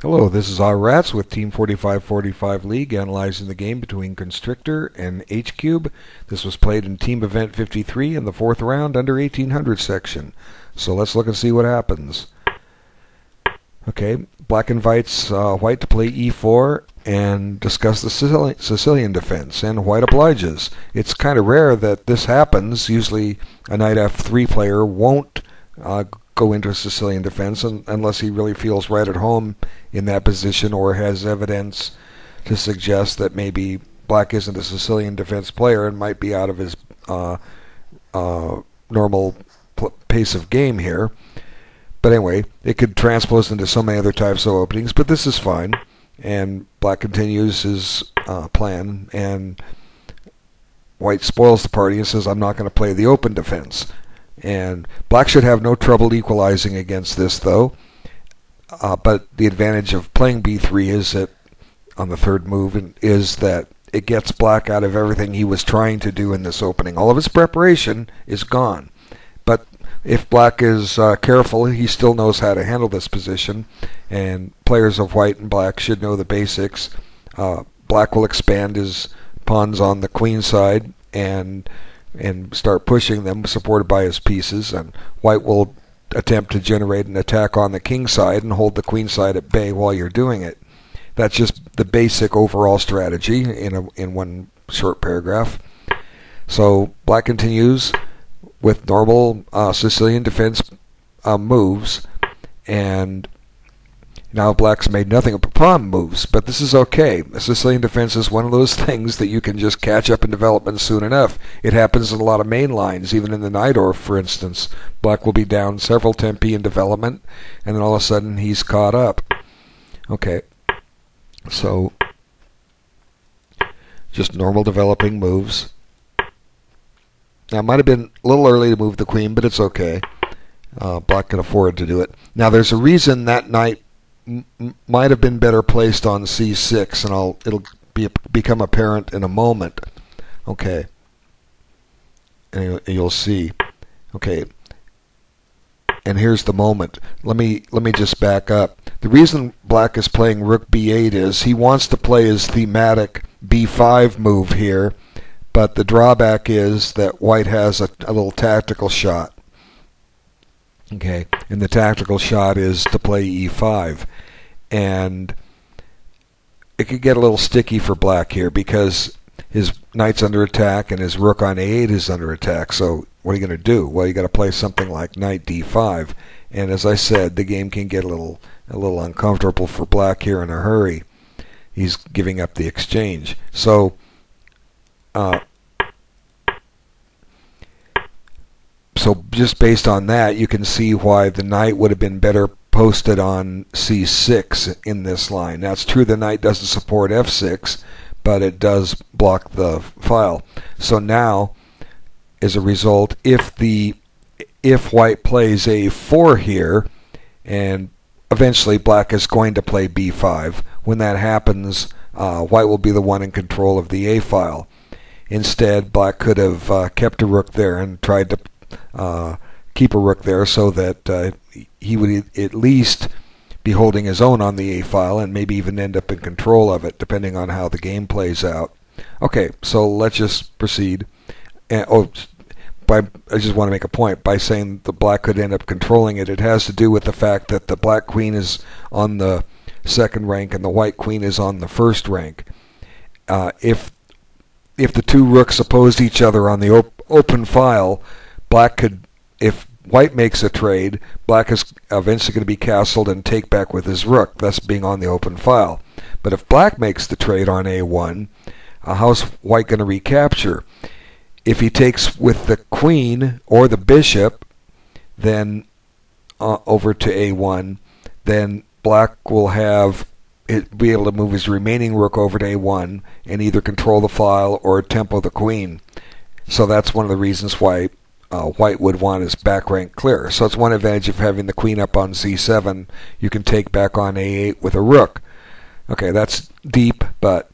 Hello, this is our Rats with Team 4545 League analyzing the game between Constrictor and H-Cube. This was played in Team Event 53 in the fourth round under 1800 section. So let's look and see what happens. Okay, Black invites White to play E4 and discuss the Sicilian defense, and White obliges. It's kind of rare that this happens. Usually a Knight F3 player won't go into Sicilian defense unless he really feels right at home in that position or has evidence to suggest that maybe Black isn't a Sicilian defense player and might be out of his normal pace of game here. But anyway, it could transpose into so many other types of openings, but this is fine. And Black continues his plan, and White spoils the party and says, I'm not going to play the open defense. And Black should have no trouble equalizing against this, though. But the advantage of playing B3 is that, on the third move, is that it gets Black out of everything he was trying to do in this opening. All of his preparation is gone. But if Black is careful, he still knows how to handle this position. And players of White and Black should know the basics. Black will expand his pawns on the queen side and start pushing them, supported by his pieces, and White will attempt to generate an attack on the king side and hold the queen side at bay while you're doing it. That's just the basic overall strategy in one short paragraph. So Black continues with normal Sicilian defense moves, and now Black's made nothing of pawn moves, but this is okay. Sicilian defense is one of those things that you can just catch up in development soon enough. It happens in a lot of main lines, even in the Najdorf, for instance. Black will be down several tempi in development, and then all of a sudden he's caught up. Okay, so just normal developing moves. Now, it might have been a little early to move the queen, but it's okay. Black can afford to do it. Now, there's a reason that knight might have been better placed on c6, and it'll become apparent in a moment. Okay, and you'll see. Okay, and here's the moment. Let me just back up. The reason Black is playing Rook b8 is he wants to play his thematic b5 move here, but the drawback is that White has a little tactical shot. Okay, and the tactical shot is to play e5, and it could get a little sticky for Black here because his knight's under attack and his rook on a8 is under attack. So what are you going to do? Well, you got to play something like knight d5, and as I said, the game can get a little uncomfortable for Black here in a hurry. He's giving up the exchange. So just based on that, you can see why the knight would have been better posted on c6 in this line. Now, it's true the knight doesn't support f6, but it does block the file. So now, as a result, if White plays a4 here, and eventually Black is going to play b5, when that happens, White will be the one in control of the a file. Instead, Black could have kept a rook there and tried to keep a rook there so that he would at least be holding his own on the a file and maybe even end up in control of it, depending on how the game plays out. Okay, so let's just proceed. I just want to make a point. By saying the Black could end up controlling it, it has to do with the fact that the Black queen is on the second rank and the White queen is on the first rank. If the two rooks opposed each other on the open file, Black could, if White makes a trade, Black is eventually going to be castled and take back with his rook, thus being on the open file. But if Black makes the trade on a1, how's White going to recapture? If he takes with the queen or the bishop, then over to a1, then Black will be able to move his remaining rook over to a1 and either control the file or tempo the queen. So that's one of the reasons why White would want his back rank clear. So it's one advantage of having the queen up on c7. You can take back on a8 with a rook. Okay, that's deep, but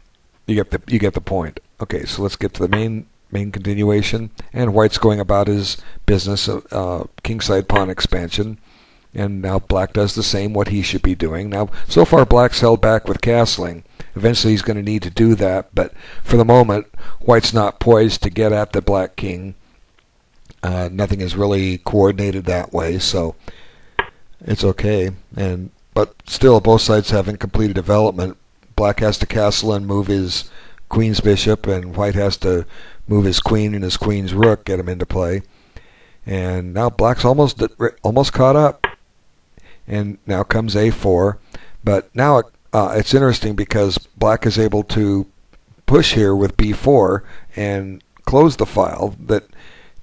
you get the point. Okay, so let's get to the main continuation. And White's going about his business of kingside pawn expansion. And now black does the same, what he should be doing. Now, so far black's held back with castling. Eventually he's going to need to do that, but for the moment, white's not poised to get at the black king. Nothing is really coordinated that way, so it's okay. But still, both sides have incomplete development. Black has to castle and move his queen's bishop, and white has to move his queen and his queen's rook, get him into play. And now black's almost caught up. And now comes a4. But now it's interesting because black is able to push here with b4 and close the file that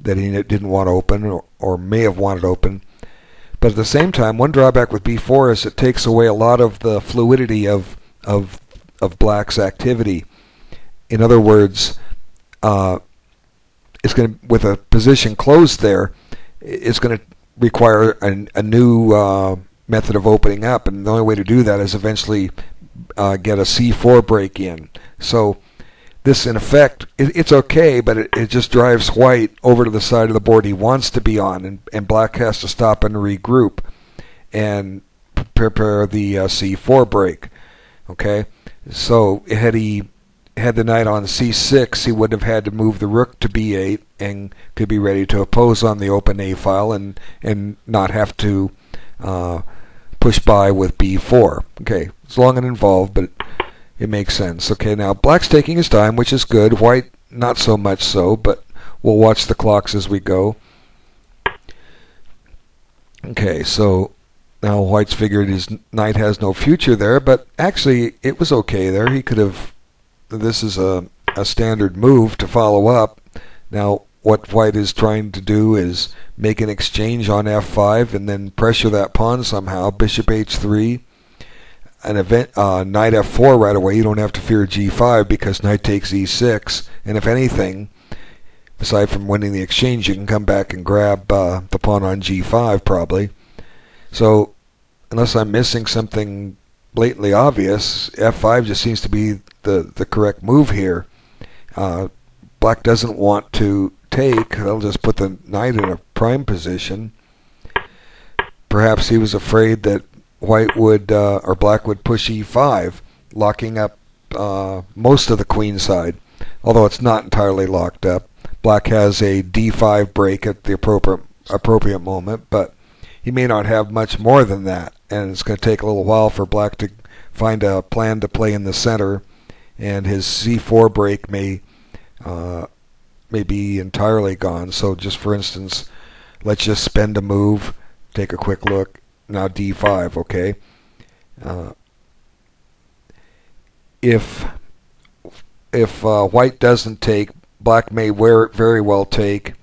he didn't want open or may have wanted open. But at the same time, one drawback with b4 is it takes away a lot of the fluidity of black's activity. In other words, it's going to, with a position closed there, it's going to require a new method of opening up, and the only way to do that is eventually get a c4 break in. So this, in effect, it's okay, but it just drives white over to the side of the board he wants to be on, and black has to stop and regroup and prepare the c4 break. Okay, so had he had the knight on c6, he would have had to move the rook to b8 and could be ready to oppose on the open a file and not have to push by with b4. Okay, it's long and involved, but it makes sense. Okay, now black's taking his time, which is good. White, not so much so, but we'll watch the clocks as we go. Okay, so now white's figured his knight has no future there, but actually it was okay there. He could have... This is a standard move to follow up. Now, what white is trying to do is make an exchange on f5 and then pressure that pawn somehow. Bishop h3, knight f4 right away. You don't have to fear g5 because knight takes e6. And if anything, aside from winning the exchange, you can come back and grab the pawn on g5 probably. So, unless I'm missing something blatantly obvious, f5 just seems to be the correct move here. Black doesn't want to take. They'll just put the knight in a prime position. Perhaps he was afraid that white would or black would push e5, locking up most of the queen side, although it's not entirely locked up. Black has a d5 break at the appropriate moment, but he may not have much more than that, and it's going to take a little while for black to find a plan to play in the center, and his c4 break may be entirely gone. So just for instance, let's just spend a move, take a quick look. Now d5, okay. If white doesn't take, black may very well take,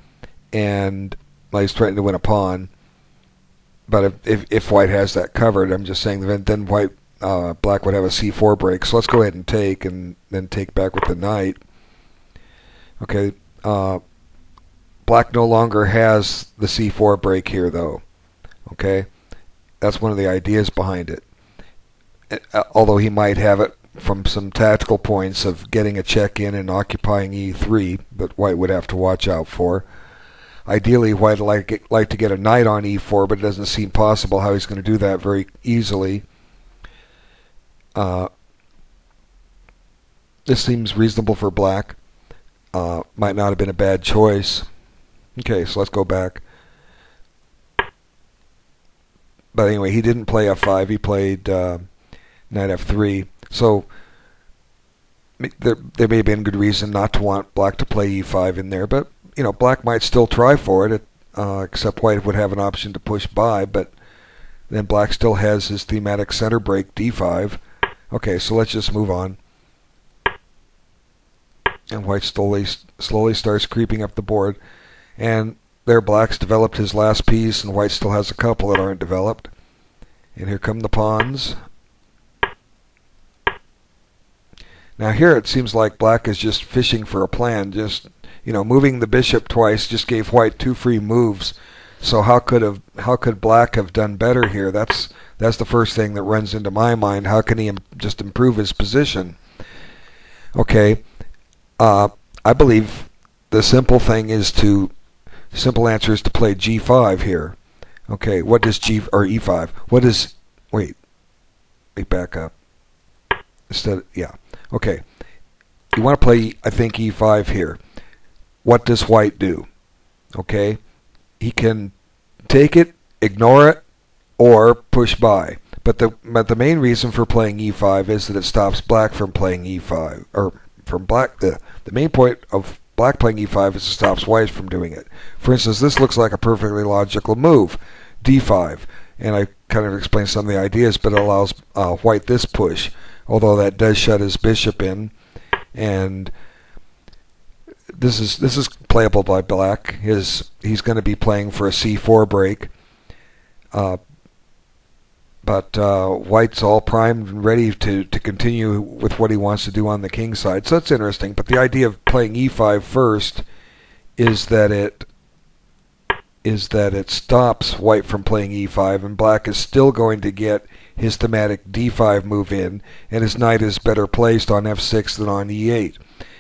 and he's trying to win a pawn. But if white has that covered, I'm just saying then black would have a c4 break. So let's go ahead and take, and then take back with the knight. Okay, black no longer has the c4 break here, though. Okay, that's one of the ideas behind it. Although he might have it from some tactical points of getting a check in and occupying e3, that white would have to watch out for. Ideally, white would like to get a knight on e4, but it doesn't seem possible how he's going to do that very easily. This seems reasonable for black. Might not have been a bad choice. Okay, so let's go back. But anyway, he didn't play f5. He played knight f3. So there may have been good reason not to want black to play e5 in there, but black might still try for it, except white would have an option to push by, but then black still has his thematic center break d5. Okay, so let's just move on. And white slowly starts creeping up the board, and there black's developed his last piece, and white still has a couple that aren't developed. And here come the pawns. Now here it seems like black is just fishing for a plan. Just moving the bishop twice just gave white two free moves. So how could black have done better here? That's the first thing that runs into my mind. How can he just improve his position? Okay, I believe the simple answer is to play g5 here. Okay, what does E5? What is, wait, back up. Yeah. Okay. You want to play, I think, E5 here. What does white do? Okay. He can take it, ignore it, or push by. But the main reason for playing E5 is that it stops black from playing E5, or from black. The main point of black playing E5 is it stops white from doing it. For instance, this looks like a perfectly logical move, D5, and I kind of explained some of the ideas, but it allows white this push, although that does shut his bishop in, and this is playable by black. He's going to be playing for a C4 break. But white's all primed and ready to continue with what he wants to do on the king side. So that's interesting. But the idea of playing E5 first is that it stops white from playing E5, and black is still going to get his thematic D5 move in, and his knight is better placed on F6 than on E8.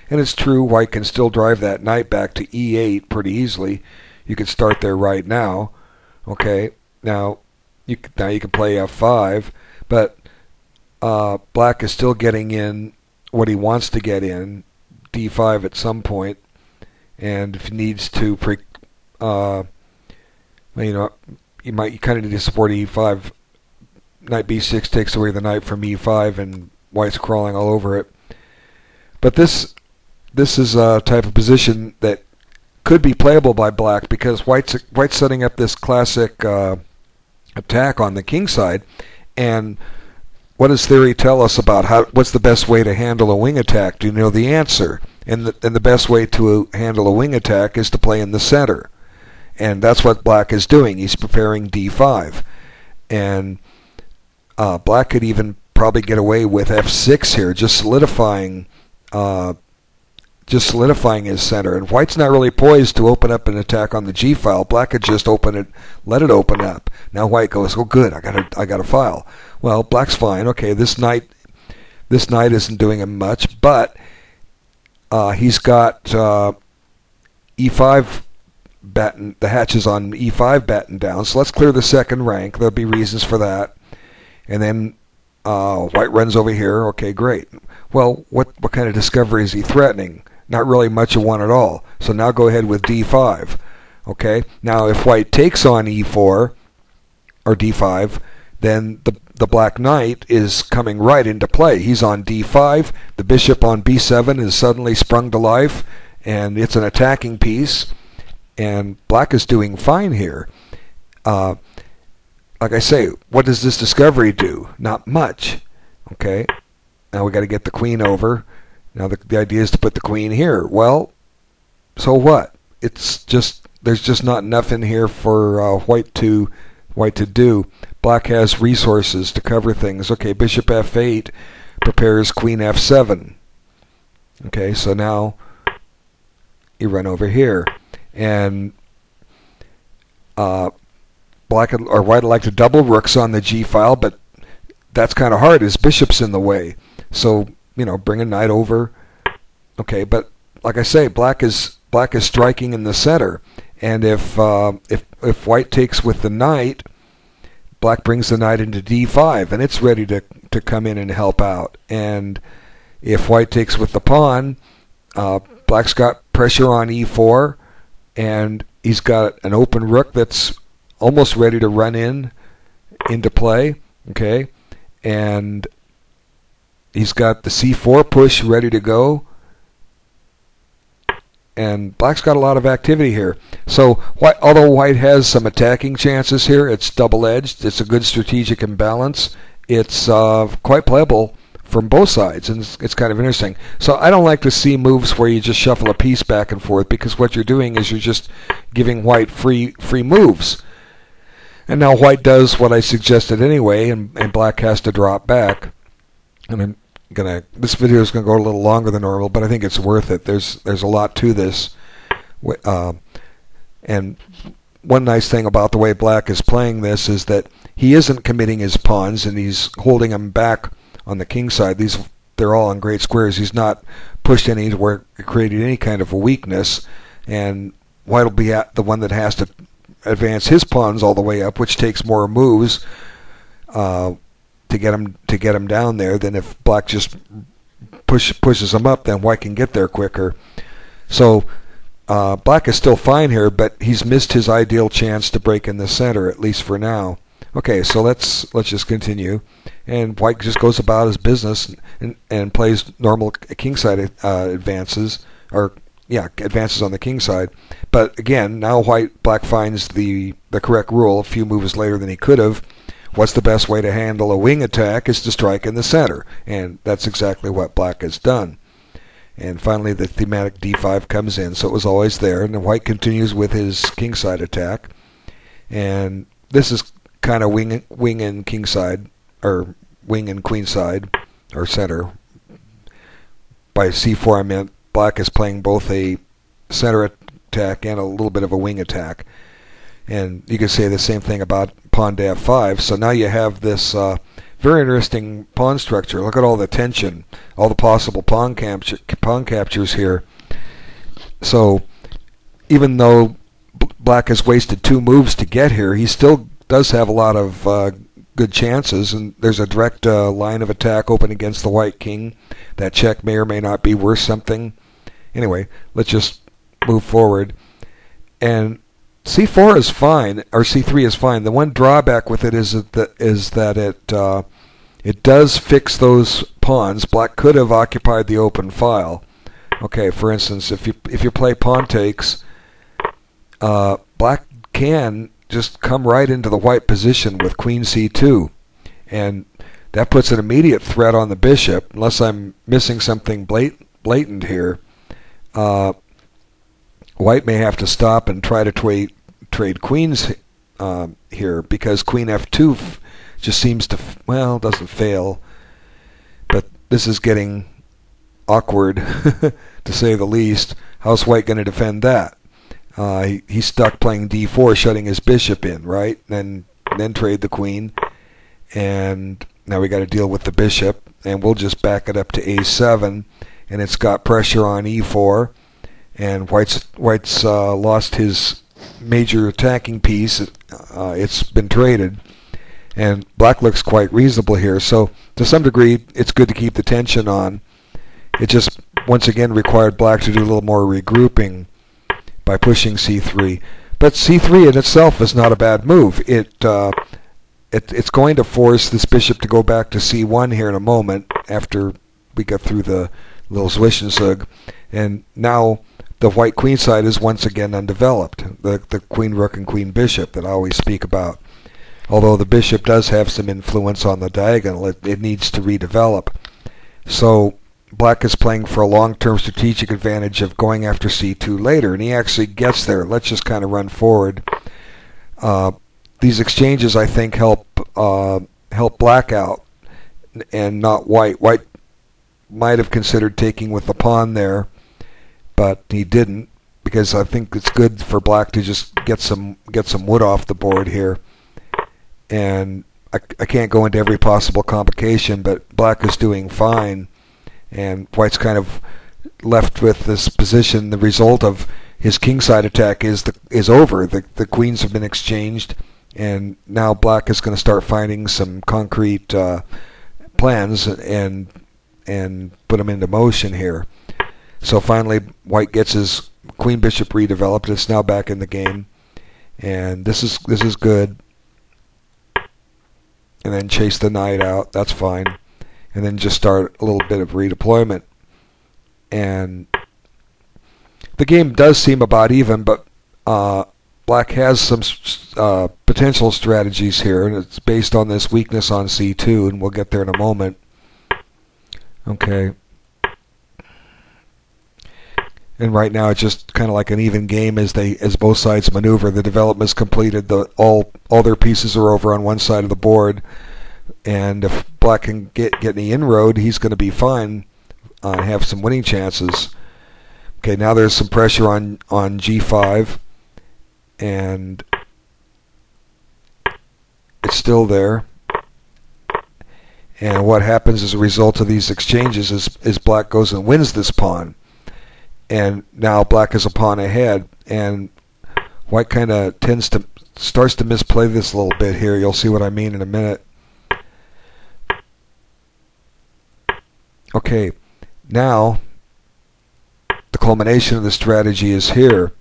And it's true, white can still drive that knight back to E8 pretty easily. You could start there right now. Okay, now you can play F5, but black is still getting in what he wants to get in, D5 at some point, and if he needs to, you kind of need to support E5. Knight B6 takes away the knight from E5, and white's crawling all over it. But this is a type of position that could be playable by black because white's setting up this classic attack on the king side, and what does theory tell us about what's the best way to handle a wing attack? Do you know the answer? And the best way to handle a wing attack is to play in the center, and that's what black is doing. He's preparing D5, and black could even probably get away with F6 here, just solidifying his center. And white's not really poised to open up an attack on the G file. Black could just let it open up. Now white goes, oh good, I got a file. Well, black's fine. Okay, this knight isn't doing him much, but he's got E5 batten, the hatches on E5 batten down. So let's clear the second rank. There'll be reasons for that. And then white runs over here. Okay, great. Well, what kind of discovery is he threatening? Not really much of one at all. So now go ahead with D5. Okay. Now if white takes on E4 or D5, then the black knight is coming right into play. He's on D5. The bishop on B7 is suddenly sprung to life, and it's an attacking piece. And black is doing fine here. Like I say, what does this discovery do? Not much. Okay. Now we got to get the queen over. Now the idea is to put the queen here. Well, so what? It's just there's just not enough in here for white to do. Black has resources to cover things. Okay, bishop F8 prepares queen F7. Okay, so now you run over here, and black or white would like to double rooks on the G file, but that's kind of hard. His bishop's in the way. So, bring a knight over. Okay, but like I say, black is striking in the center, and if white takes with the knight, black brings the knight into D5, and it's ready to come in and help out. And if white takes with the pawn, black's got pressure on E4, and he's got an open rook that's almost ready to run into play. Okay, and he's got the C4 push ready to go, and black's got a lot of activity here. So although white has some attacking chances here, it's double-edged. It's a good strategic imbalance. It's quite playable from both sides, and it's kind of interesting. So I don't like to see moves where you just shuffle a piece back and forth, because what you're doing is you're just giving white free moves. And now white does what I suggested anyway, and black has to drop back. And this video is gonna go a little longer than normal, but I think it's worth it. There's a lot to this, and one nice thing about the way black is playing this is that he isn't committing his pawns, and he's holding them back on the king side. They're all on great squares. He's not pushed anywhere, created any kind of a weakness, and white will be the one that has to advance his pawns all the way up, which takes more moves to get him down there than if black just pushes him up. Then white can get there quicker. So black is still fine here, but he's missed his ideal chance to break in the center, at least for now. Okay, so let's just continue. And white just goes about his business and plays normal kingside advances, advances on the king side. But again, now black finds the correct rule a few moves later than he could have. What's the best way to handle a wing attack is to strike in the center, and that's exactly what black has done. And finally the thematic d5 comes in, so it was always there, and then white continues with his kingside attack. And this is kind of wing and kingside, or wing and queenside, or center. By c4 I meant black is playing both a center attack and a little bit of a wing attack. And you can say the same thing about pawn to f5. So now you have this very interesting pawn structure. Look at all the tension, all the possible pawn captures here. So even though black has wasted 2 moves to get here, he still does have a lot of good chances, and there's a direct line of attack open against the white king. That check may or may not be worth something. Anyway, let's just move forward. And c4 is fine, or c3 is fine. The one drawback with it is that it does fix those pawns. Black could have occupied the open file. Okay, for instance, if you play pawn takes, black can just come right into the white position with queen c2, and that puts an immediate threat on the bishop. Unless I'm missing something blatant here, white may have to stop and try to trade queens here, because queen f2 just seems to, well, doesn't fail, but this is getting awkward to say the least. How's white going to defend that? He's stuck playing d4, shutting his bishop in, right? Then trade the queen, and now we got to deal with the bishop, and we'll just back it up to a7, and it's got pressure on e4, and white's lost his major attacking piece. It's been traded, and black looks quite reasonable here. So to some degree, it's good to keep the tension on. It just once again required black to do a little more regrouping by pushing c3. But c3 in itself is not a bad move. It's going to force this bishop to go back to c1 here in a moment after we get through the little Zwischenzug. And now the white queen side is once again undeveloped. The queen rook and queen bishop that I always speak about. Although the bishop does have some influence on the diagonal, it needs to redevelop. So black is playing for a long-term strategic advantage of going after c2 later, and he actually gets there. Let's just kind of run forward. These exchanges, I think, help black out and not white. White might have considered taking with the pawn there, but he didn't, because I think it's good for black to just get some wood off the board here. And I can't go into every possible complication, but black is doing fine, and white's kind of left with this position. The result of his kingside attack is over. The queens have been exchanged, and now black is going to start finding some concrete plans and put them into motion here. So finally, white gets his queen bishop redeveloped. It's now back in the game, and this is good. And then chase the knight out. That's fine. And then just start a little bit of redeployment. And the game does seem about even, but black has some potential strategies here, and it's based on this weakness on c2, and we'll get there in a moment. Okay. And right now it's just kind of like an even game as both sides maneuver. The development is completed. All their pieces are over on one side of the board, and if black can get any inroad, he's going to be fine and have some winning chances. Okay, now there's some pressure on g5, and it's still there. And what happens as a result of these exchanges is black goes and wins this pawn. And now black is a pawn ahead, and white kind of tends to starts to misplay this a little bit here. You'll see what I mean in a minute. Okay, now the culmination of the strategy is here,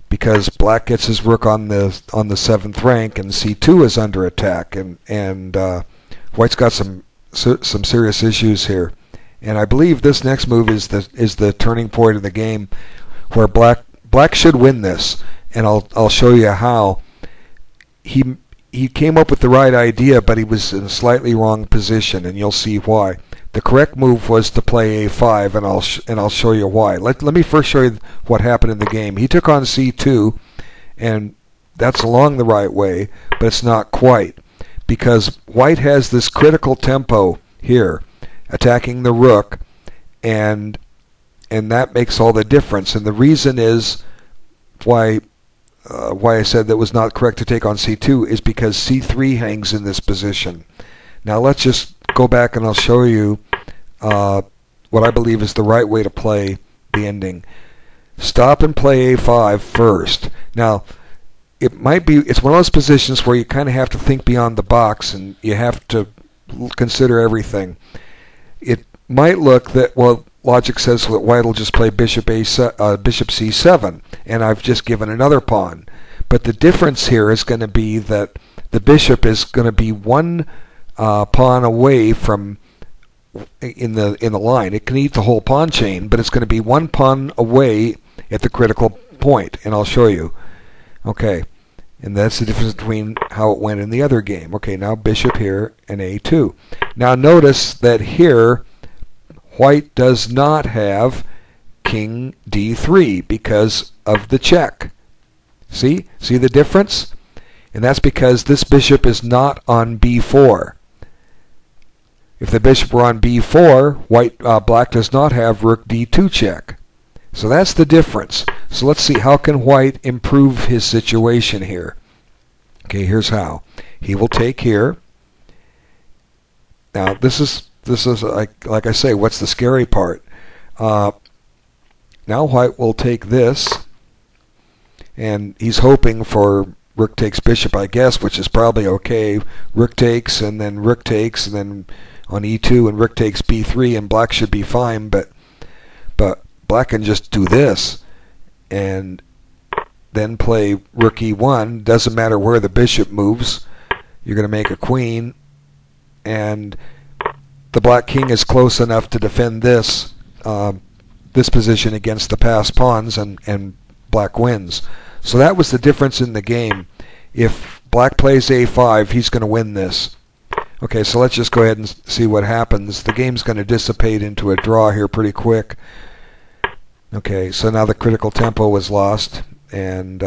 because black gets his rook on the 7th rank, and c2 is under attack, and white's got some serious issues here. And I believe this next move is the turning point of the game, where black should win this, and I'll show you how. He came up with the right idea, but he was in a slightly wrong position, and you'll see why. The correct move was to play a5, and I'll show you why. Let me first show you what happened in the game. He took on c2, and that's along the right way, but it's not quite, because white has this critical tempo here, attacking the rook, and that makes all the difference. And the reason is why I said that was not correct to take on c2 is because c3 hangs in this position. Now let's just go back and I'll show you what I believe is the right way to play the ending. Stop and play a5 first. Now it's one of those positions where you kind of have to think beyond the box, and you have to consider everything. It might look that, well, logic says that white will just play bishop c7, and I've just given another pawn. But the difference here is going to be that the bishop is going to be one pawn away from in the line. It can eat the whole pawn chain, but it's going to be one pawn away at the critical point, and I'll show you. Okay, and that's the difference between how it went in the other game. Okay, now bishop here and a2. Now notice that here white does not have king d3 because of the check. See the difference? And that's because this bishop is not on b4. If the bishop were on b4, black does not have rook d2 check. So that's the difference. So let's see, how can white improve his situation here? Okay, here's how. He will take here. Now this is like I say, what's the scary part? Now white will take this, and he's hoping for rook takes bishop, I guess, which is probably okay. Rook takes, and then rook takes, and then on e2 and rook takes b3, and black should be fine, but black can just do this and then play rook e1. Doesn't matter where the bishop moves, you're going to make a queen, and the black king is close enough to defend this position against the passed pawns, and black wins. So that was the difference in the game. If black plays a5, he's going to win this. Okay, so let's just go ahead and see what happens. The game's going to dissipate into a draw here pretty quick. Okay, so now the critical tempo was lost, and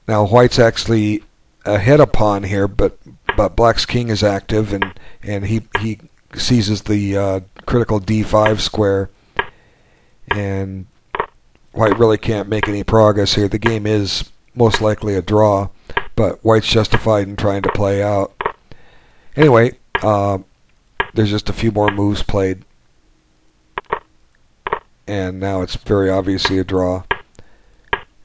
now white's actually ahead a pawn here, but black's king is active, and he seizes the critical d5 square, and white really can't make any progress here. The game is most likely a draw, but white's justified in trying to play out. Anyway, there's just a few more moves played, and now it's very obviously a draw.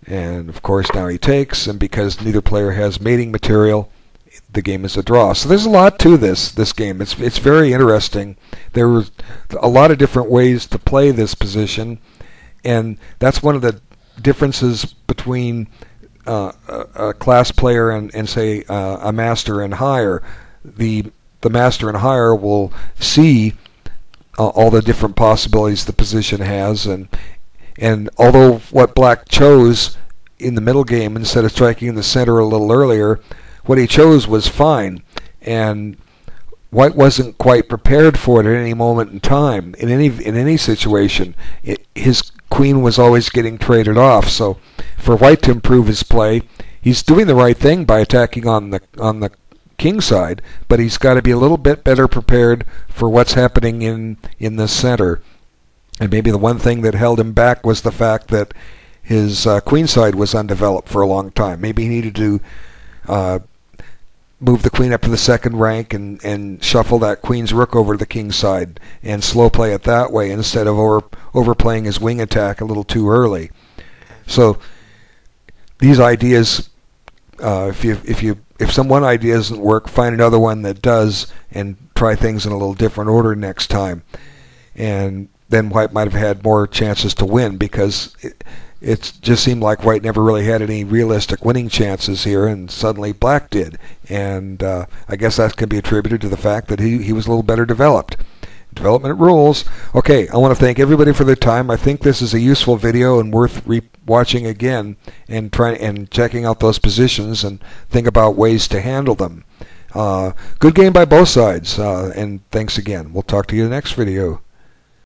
And of course now he takes, and because neither player has mating material, the game is a draw. So there's a lot to this game. It's very interesting. There were a lot of different ways to play this position, and that's one of the differences between a class player and say a master and higher. The master and higher will see all the different possibilities the position has, and although what black chose in the middle game, instead of striking in the center a little earlier, what he chose was fine, and white wasn't quite prepared for it at any moment in time. In any situation, his queen was always getting traded off. So for white to improve his play, he's doing the right thing by attacking on the king side, but he's got to be a little bit better prepared for what's happening in the center. And maybe the one thing that held him back was the fact that his queen side was undeveloped for a long time. Maybe he needed to move the queen up to the second rank and shuffle that queen's rook over to the king side and slow play it that way instead of overplaying his wing attack a little too early. So these ideas, if some one idea doesn't work, find another one that does, and try things in a little different order next time. And then White might have had more chances to win, because it just seemed like White never really had any realistic winning chances here, and suddenly Black did. And I guess that can be attributed to the fact that he was a little better developed. Development rules. Okay, I want to thank everybody for their time. I think this is a useful video and worth watching again, and checking out those positions and think about ways to handle them. Good game by both sides, and thanks again. We'll talk to you in the next video.